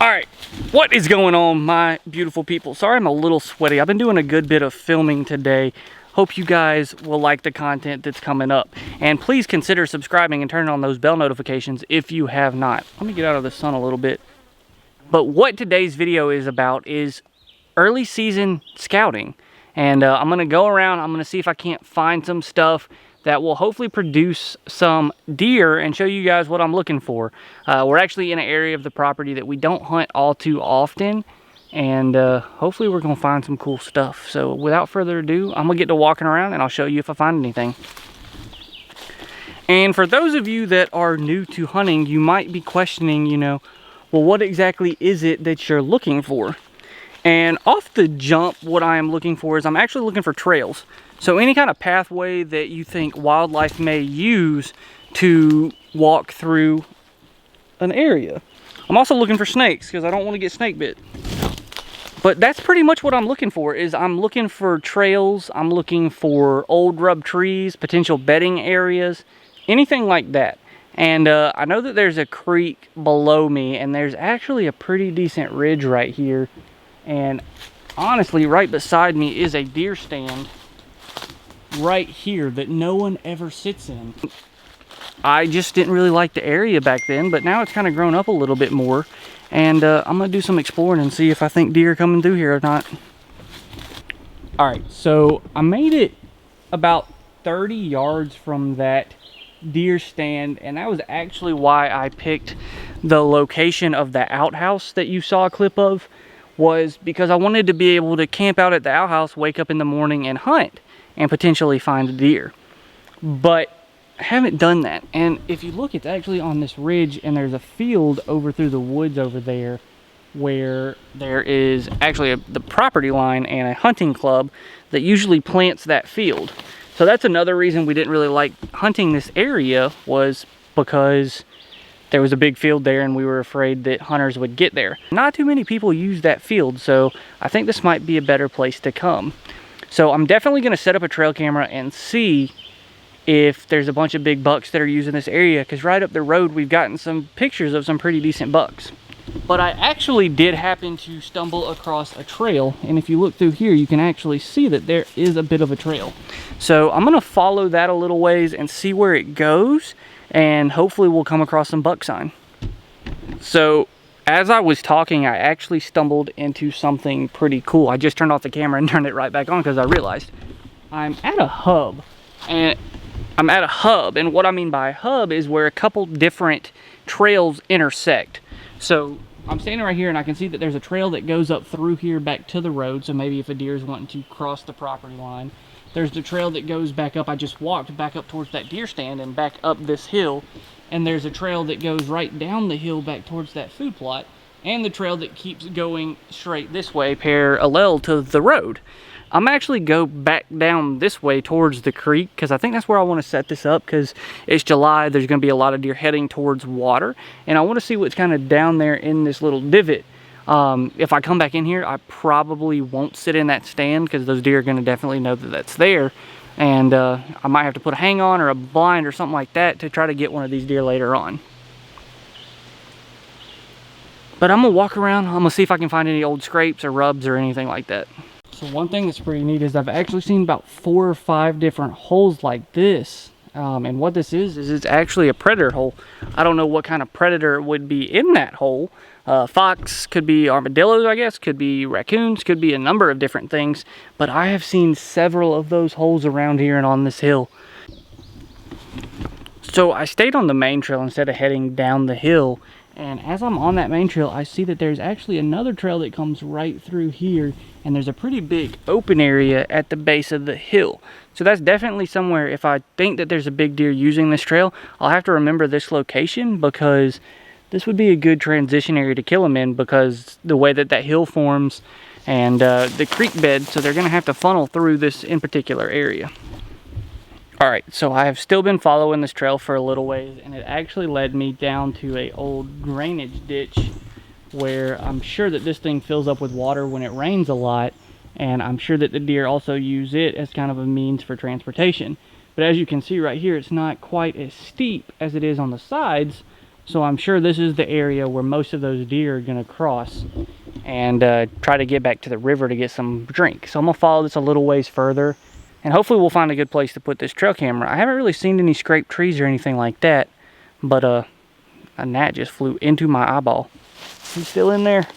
All right, what is going on, my beautiful people? Sorry I'm a little sweaty. I've been doing a good bit of filming today. Hope you guys will like the content that's coming up. And please consider subscribing and turning on those bell notifications if you have not. Let me get out of the sun a little bit. But what today's video is about is early season scouting. And I'm gonna go around, I'm gonna see if I can't find some stuff that will hopefully produce some deer and show you guys what I'm looking for. We're actually in an area of the property that we don't hunt all too often, and hopefully we're gonna find some cool stuff. So without further ado, I'm gonna get to walking around and I'll show you if I find anything. And for those of you that are new to hunting, you might be questioning, you know, well, what exactly is it that you're looking for? And off the jump, what I am looking for is I'm actually looking for trails. So any kind of pathway that you think wildlife may use to walk through an area. I'm also looking for snakes because I don't want to get snake bit. But that's pretty much what I'm looking for, is I'm looking for trails, I'm looking for old rub trees, potential bedding areas, anything like that. And I know that there's a creek below me, and there's actually a pretty decent ridge right here. And honestly, right beside me is a deer stand right here that no one ever sits in. I just didn't really like the area back then, but now it's kind of grown up a little bit more. And I'm gonna do some exploring and see if I think deer are coming through here or not. All right, so I made it about 30 yards from that deer stand, and that was actually why I picked the location of the outhouse that you saw a clip of, was because I wanted to be able to camp out at the outhouse, wake up in the morning and hunt and potentially find a deer. But I haven't done that. And if you look, it's actually on this ridge, and there's a field over through the woods over there where there is actually the property line and a hunting club that usually plants that field. So that's another reason we didn't really like hunting this area, was because there was a big field there and we were afraid that hunters would get there. Not too many people use that field, so I think this might be a better place to come. So I'm definitely gonna set up a trail camera and see if there's a bunch of big bucks that are using this area, because right up the road we've gotten some pictures of some pretty decent bucks. But I actually did happen to stumble across a trail, and if you look through here you can actually see that there is a bit of a trail. So I'm gonna follow that a little ways and see where it goes, and hopefully we'll come across some buck sign. So as I was talking, I actually stumbled into something pretty cool. I just turned off the camera and turned it right back on because I realized I'm at a hub. And what I mean by a hub is where a couple different trails intersect. So I'm standing right here and I can see that there's a trail that goes up through here back to the road. So maybe if a deer is wanting to cross the property line. There's the trail that goes back up. I just walked back up towards that deer stand and back up this hill. And there's a trail that goes right down the hill back towards that food plot. And the trail that keeps going straight this way, parallel to the road. I'm actually go back down this way towards the creek, because I think that's where I want to set this up, because it's July. There's going to be a lot of deer heading towards water. And I want to see what's kind of down there in this little divot. If I come back in here, I probably won't sit in that stand, because those deer are going to definitely know that that's there. And I might have to put a hang on or a blind or something like that to try to get one of these deer later on. But I'm going to walk around. I'm going to see if I can find any old scrapes or rubs or anything like that. So one thing that's pretty neat is I've actually seen about 4 or 5 different holes like this. And what this is it's actually a predator hole. I don't know what kind of predator would be in that hole. Fox, could be armadillos, I guess, could be raccoons, could be a number of different things. But I have seen several of those holes around here and on this hill. So I stayed on the main trail instead of heading down the hill. And as I'm on that main trail, I see that there's actually another trail that comes right through here. And there's a pretty big open area at the base of the hill. So that's definitely somewhere, if I think that there's a big deer using this trail, I'll have to remember this location, because this would be a good transition area to kill them in, because the way that that hill forms and the creek bed, so they're going to have to funnel through this in particular area. All right, so I have still been following this trail for a little ways, and it actually led me down to a old drainage ditch where I'm sure that this thing fills up with water when it rains a lot, and I'm sure that the deer also use it as kind of a means for transportation. But as you can see right here, it's not quite as steep as it is on the sides, So I'm sure this is the area where most of those deer are gonna cross and try to get back to the river to get some drink. So I'm gonna follow this a little ways further, and hopefully we'll find a good place to put this trail camera. I haven't really seen any scraped trees or anything like that, but a gnat just flew into my eyeball. He's still in there.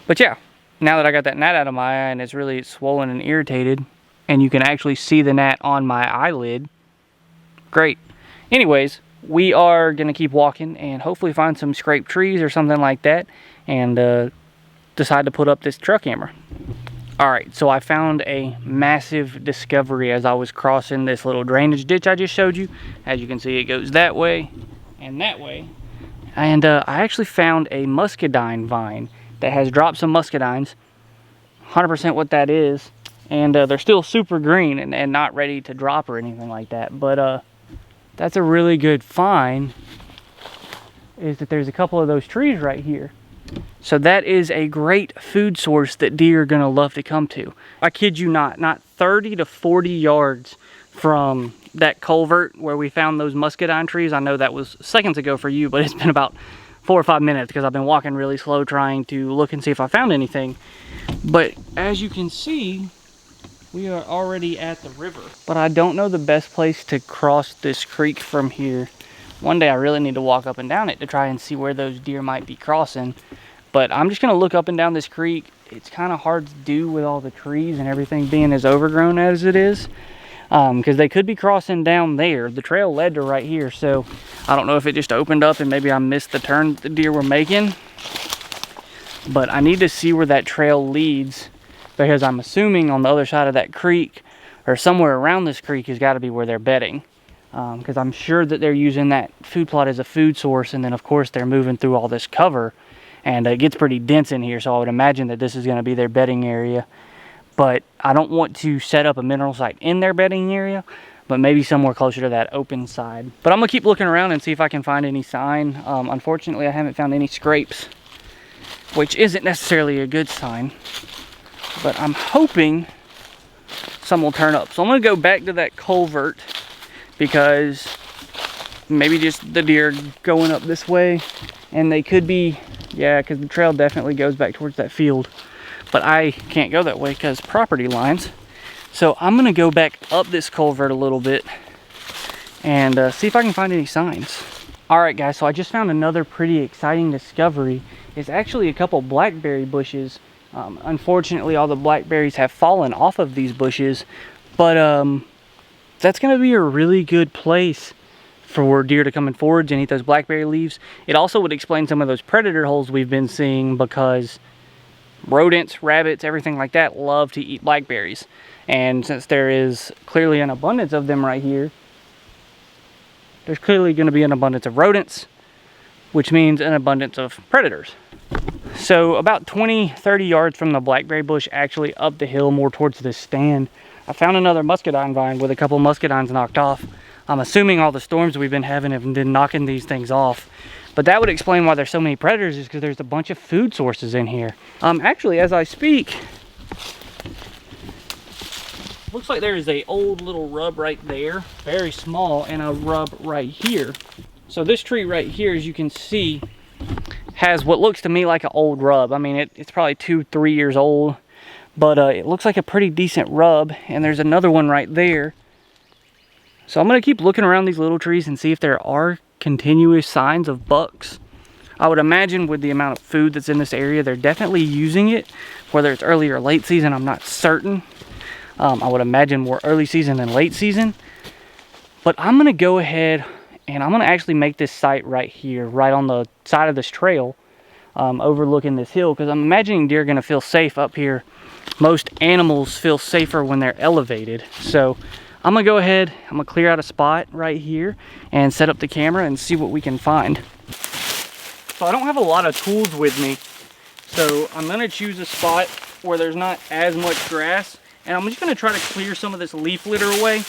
But yeah, now that I got that gnat out of my eye and it's really swollen and irritated, and you can actually see the gnat on my eyelid, great. Anyways, we are gonna keep walking and hopefully find some scraped trees or something like that, and decide to put up this trail camera. All right, so I found a massive discovery as I was crossing this little drainage ditch I just showed you. As you can see, it goes that way and that way. And I actually found a muscadine vine that has dropped some muscadines. 100% what that is. And they're still super green and not ready to drop or anything like that. But that's a really good find, is that there's a couple of those trees right here. So that is a great food source that deer are gonna love to come to. I kid you not 30 to 40 yards from that culvert where we found those muscadine trees. I know that was seconds ago for you, but it's been about 4 or 5 minutes because I've been walking really slow trying to look and see if I found anything. But as you can see, we are already at the river. But I don't know the best place to cross this creek from here. One day I really need to walk up and down it to try and see where those deer might be crossing. But I'm just gonna look up and down this creek. It's kind of hard to do with all the trees and everything being as overgrown as it is. Because they could be crossing down there. The trail led to right here, so I don't know if it just opened up and maybe I missed the turn the deer were making. But I need to see where that trail leads, because I'm assuming on the other side of that creek or somewhere around this creek has got to be where they're bedding. Because I'm sure that they're using that food plot as a food source, and then of course they're moving through all this cover, and it gets pretty dense in here, so I would imagine that this is going to be their bedding area. But I don't want to set up a mineral site in their bedding area, but maybe somewhere closer to that open side. But I'm gonna keep looking around and see if I can find any sign. Unfortunately, I haven't found any scrapes, which isn't necessarily a good sign, but I'm hoping some will turn up. So I'm gonna go back to that culvert, because maybe just the deer going up this way, and they could be, yeah, because the trail definitely goes back towards that field. But I can't go that way because property lines. So I'm gonna go back up this culvert a little bit and see if I can find any signs. All right, guys, so I just found another pretty exciting discovery. It's actually a couple blackberry bushes. Unfortunately, all the blackberries have fallen off of these bushes, but that's gonna be a really good place for deer to come and forage and eat those blackberry leaves. It also would explain some of those predator holes we've been seeing, because rodents, rabbits, everything like that love to eat blackberries. And since there is clearly an abundance of them right here, there's clearly going to be an abundance of rodents, which means an abundance of predators. So about 20-30 yards from the blackberry bush, actually up the hill more towards this stand, I found another muscadine vine with a couple muscadines knocked off. I'm assuming all the storms we've been having have been knocking these things off. But that would explain why there's so many predators, is because there's a bunch of food sources in here. Actually, as I speak, looks like there is a old little rub right there, very small, and a rub right here. So this tree right here, as you can see, has what looks to me like an old rub. I mean, it's probably 2-3 years old, but it looks like a pretty decent rub. And there's another one right there. So I'm gonna keep looking around these little trees and see if there are continuous signs of bucks. I would imagine with the amount of food that's in this area, they're definitely using it. Whether it's early or late season, I'm not certain. I would imagine more early season than late season. But I'm gonna go ahead and I'm gonna actually make this site right here, right on the side of this trail, overlooking this hill, because I'm imagining deer are gonna feel safe up here. Most animals feel safer when they're elevated. So I'm gonna go ahead, I'm gonna clear out a spot right here and set up the camera and see what we can find. So I don't have a lot of tools with me, so I'm gonna choose a spot where there's not as much grass, and I'm just gonna try to clear some of this leaf litter away,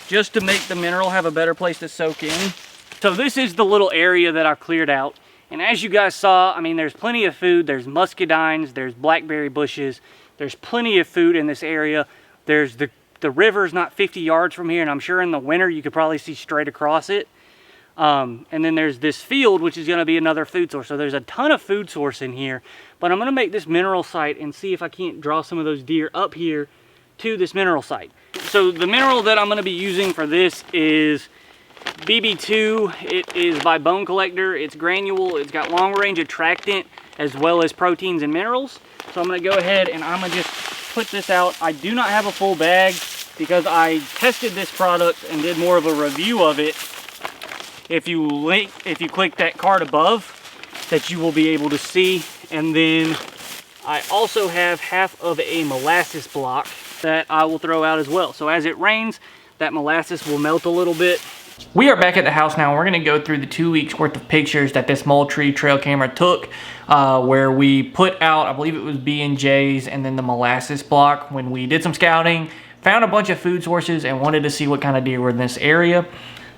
just to make the mineral have a better place to soak in. So this is the little area that I've cleared out, and as you guys saw, I mean, there's plenty of food. There's muscadines, there's blackberry bushes, there's plenty of food in this area. There's the the river's not 50 yards from here, and I'm sure in the winter you could probably see straight across it. And then there's this field, which is going to be another food source. So there's a ton of food source in here, but I'm going to make this mineral site and see if I can't draw some of those deer up here to this mineral site. So the mineral that I'm going to be using for this is BB2. It is by Bone Collector. It's granule. It's got long range attractant as well as proteins and minerals. So I'm going to go ahead and I'm going to just put this out. I do not have a full bag because I tested this product and did more of a review of it. If you click that card above, that you will be able to see. And then I also have half of a molasses block that I will throw out as well. So as it rains, that molasses will melt a little bit. We are back at the house now. We're going to go through the 2 weeks worth of pictures that this Moultrie trail camera took, where we put out, I believe it was B&J's and then the molasses block when we did some scouting, found a bunch of food sources and wanted to see what kind of deer were in this area.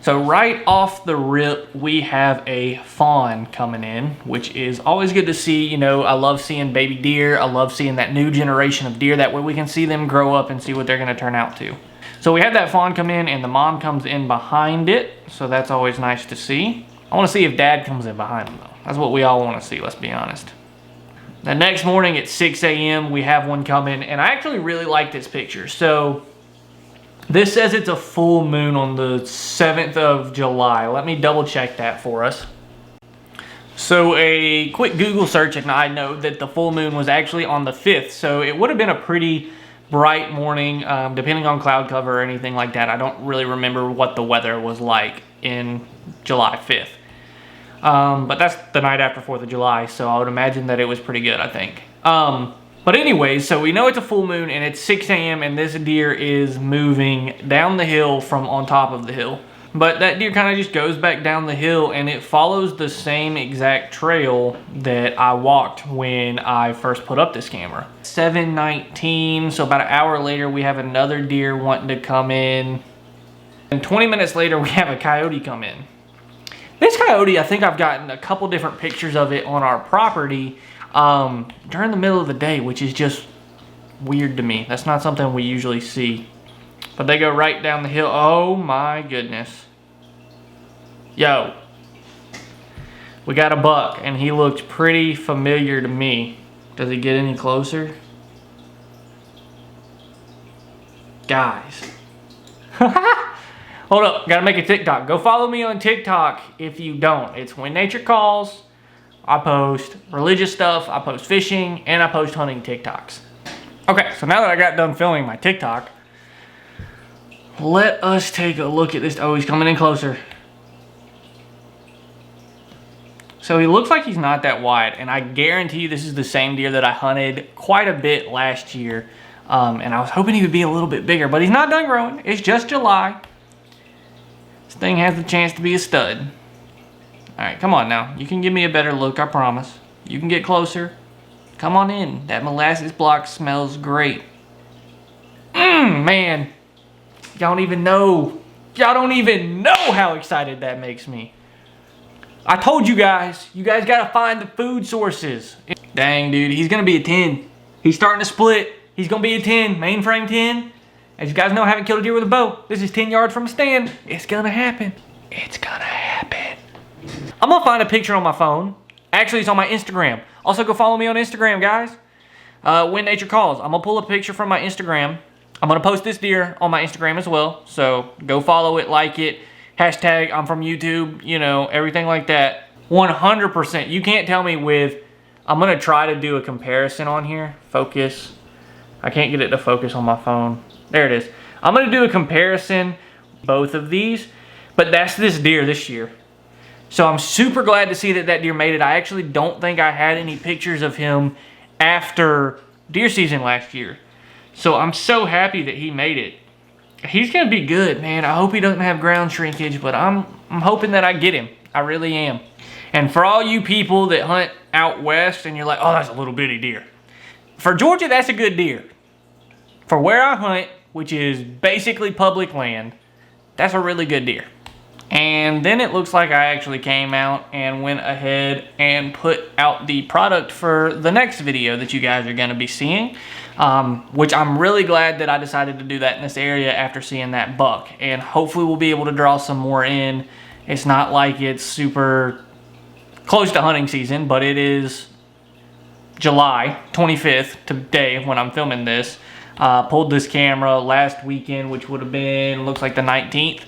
So right off the rip, we have a fawn coming in, which is always good to see. You know, I love seeing baby deer. I love seeing that new generation of deer. That way we can see them grow up and see what they're going to turn out to. So we had that fawn come in and the mom comes in behind it. So that's always nice to see. I want to see if dad comes in behind him though. That's what we all want to see, let's be honest. The next morning at 6 a.m. we have one coming, and I actually really like this picture. So this says it's a full moon on the 7th of July. Let me double check that for us. So a quick Google search and I know that the full moon was actually on the 5th. So it would have been a pretty bright morning, depending on cloud cover or anything like that. I don't really remember what the weather was like in July 5th. But that's the night after 4th of July, so I would imagine that it was pretty good, I think. But anyways, so we know it's a full moon and it's 6 a.m. and this deer is moving down the hill from on top of the hill. But that deer kind of just goes back down the hill and it follows the same exact trail that I walked when I first put up this camera. 7:19, so about an hour later we have another deer wanting to come in. And 20 minutes later we have a coyote come in. This coyote, I think I've gotten a couple different pictures of it on our property during the middle of the day, which is just weird to me. That's not something we usually see. But they go right down the hill. Oh my goodness. Yo. We got a buck and he looks pretty familiar to me. Does he get any closer? Guys. Hold up, gotta make a TikTok. Go follow me on TikTok if you don't. It's When Nature Calls. I post religious stuff, I post fishing, and I post hunting TikToks. Okay, so now that I got done filming my TikTok, let us take a look at this. Oh, he's coming in closer. So he looks like he's not that wide, and I guarantee you this is the same deer that I hunted quite a bit last year. And I was hoping he would be a little bit bigger, but he's not done growing. It's just July. This thing has the chance to be a stud. Alright, come on now. You can give me a better look, I promise. You can get closer. Come on in. That molasses block smells great. Man. Y'all don't even know. Y'all don't even know how excited that makes me. I told you guys. You guys gotta find the food sources. Dang, dude. He's gonna be a 10. He's starting to split. He's gonna be a 10. Mainframe 10. As you guys know, I haven't killed a deer with a bow. This is 10 yards from a stand. It's gonna happen. It's gonna happen. I'm gonna find a picture on my phone. Actually, it's on my Instagram. Also, go follow me on Instagram, guys. When Nature Calls. I'm gonna pull a picture from my Instagram. I'm gonna post this deer on my Instagram as well. So go follow it, like it. Hashtag I'm from YouTube, you know, everything like that. 100%. You can't tell me with, I'm gonna try to do a comparison on here. Focus. I can't get it to focus on my phone. There it is. I'm gonna do a comparison, both of these, but that's this deer this year. So I'm super glad to see that that deer made it. I actually don't think I had any pictures of him after deer season last year. So I'm so happy that he made it. He's gonna be good, man. I hope he doesn't have ground shrinkage, but I'm hoping that I get him. I really am. And for all you people that hunt out west and you're like, oh, that's a little bitty deer. For Georgia, that's a good deer. For where I hunt, which is basically public land, that's a really good deer. And then it looks like I actually came out and went ahead and put out the product for the next video that you guys are going to be seeing, which I'm really glad that I decided to do that in this area after seeing that buck. And hopefully we'll be able to draw some more in. It's not like it's super close to hunting season, but it is July 25th today when I'm filming this. Pulled this camera last weekend, which would have been, looks like the 19th.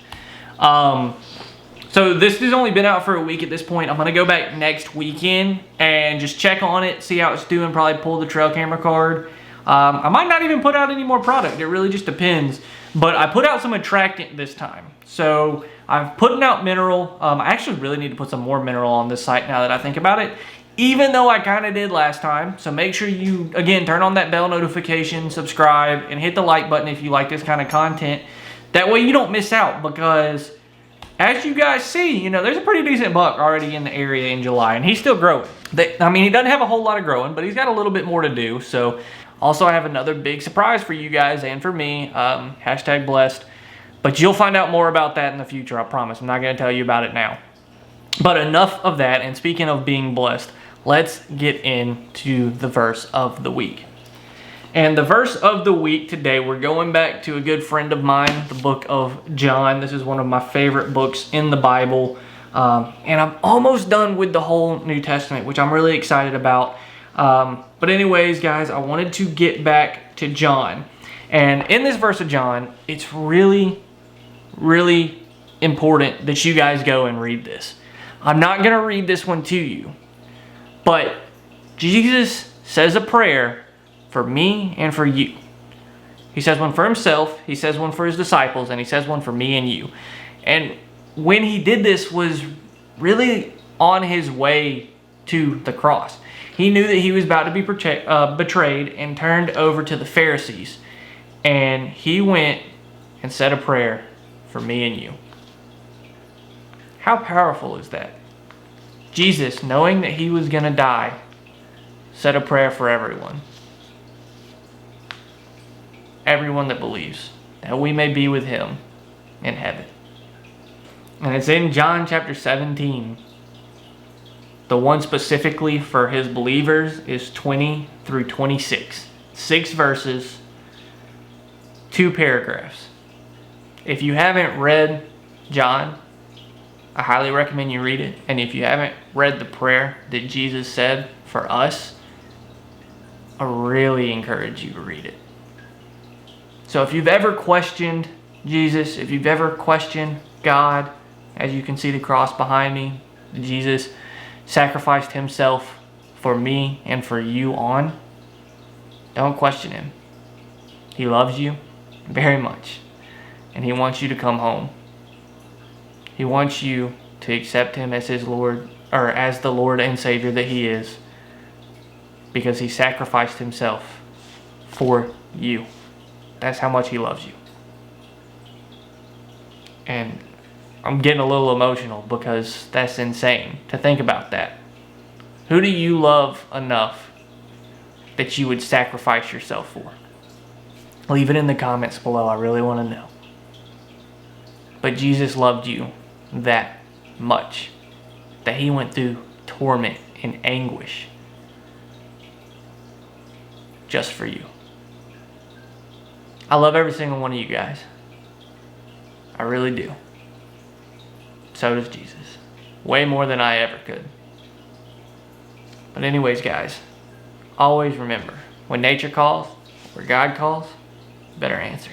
So this has only been out for a week at this point. I'm going to go back next weekend and just check on it, see how it's doing, probably pull the trail camera card. I might not even put out any more product. It really just depends. But I put out some attractant this time. So I'm putting out mineral. I actually really need to put some more mineral on this site now that I think about it, even though I kind of did last time. So make sure you, again, turn on that bell notification, subscribe, and hit the like button if you like this kind of content. That way you don't miss out, because as you guys see, you know, there's a pretty decent buck already in the area in July, and he's still growing. I mean, he doesn't have a whole lot of growing, but he's got a little bit more to do. So also I have another big surprise for you guys and for me, hashtag blessed. But you'll find out more about that in the future, I promise. I'm not going to tell you about it now. But enough of that, and speaking of being blessed, let's get into the verse of the week. And the verse of the week today, we're going back to a good friend of mine, the book of John. This is one of my favorite books in the Bible. And I'm almost done with the whole New Testament, which I'm really excited about. But anyways, guys, I wanted to get back to John. And in this verse of John, it's really, really important that you guys go and read this. I'm not going to read this one to you, but Jesus says a prayer for me and for you. He says one for himself, he says one for his disciples, and he says one for me and you. And when he did this was really on his way to the cross. He knew that he was about to be betrayed and turned over to the Pharisees. And he went and said a prayer for me and you. How powerful is that? Jesus, knowing that he was going to die, said a prayer for everyone. Everyone that believes, that we may be with him in heaven. And it's in John chapter 17. The one specifically for his believers is 20 through 26. 6 verses, 2 paragraphs. If you haven't read John, I highly recommend you read it. And if you haven't read the prayer that Jesus said for us, I really encourage you to read it. So if you've ever questioned Jesus, if you've ever questioned God, as you can see the cross behind me, Jesus sacrificed himself for me and for you on, don't question him. He loves you very much, and he wants you to come home. He wants you to accept him as his Lord, or as the Lord and Savior that he is, because he sacrificed himself for you. That's how much he loves you. And I'm getting a little emotional because that's insane to think about that. Who do you love enough that you would sacrifice yourself for? Leave it in the comments below. I really want to know. But Jesus loved you that much that he went through torment and anguish just for you. I love every single one of you guys. I really do. So does Jesus. Way more than I ever could. But anyways, guys, always remember, when nature calls or God calls, better answer.